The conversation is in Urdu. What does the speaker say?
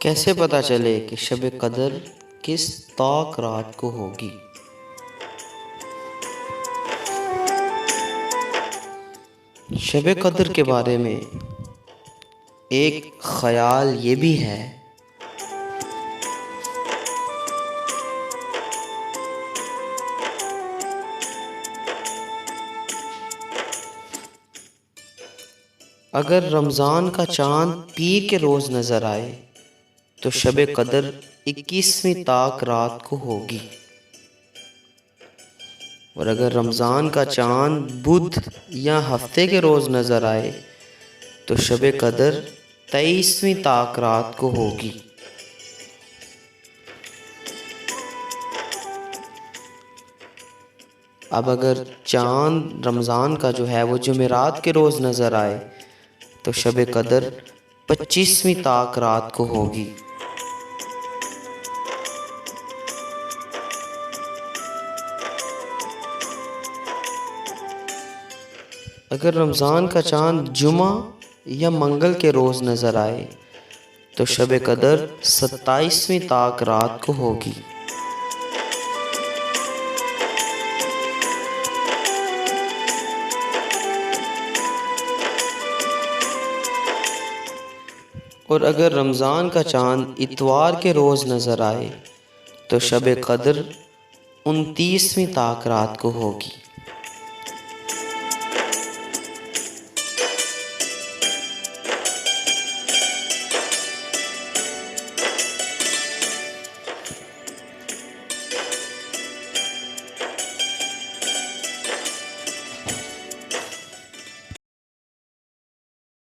کیسے پتہ چلے کہ شب قدر کس طاق رات کو ہوگی؟ شب قدر کے بارے میں ایک خیال یہ بھی ہے اگر رمضان کا چاند پیر کے روز نظر آئے تو شب قدر 21ویں طاق رات کو ہوگی، اور اگر رمضان کا چاند بدھ یا ہفتے کے روز نظر آئے تو شب قدر 23ویں طاق رات کو ہوگی۔ اب اگر چاند رمضان کا جو ہے وہ جمعرات کے روز نظر آئے تو شب قدر 25ویں طاق رات کو ہوگی۔ اگر رمضان کا چاند جمعہ یا منگل کے روز نظر آئے تو شب قدر 27ویں طاق رات کو ہوگی۔ اور اگر رمضان کا چاند اتوار کے روز نظر آئے تو شب قدر 29ویں طاق رات کو ہوگی۔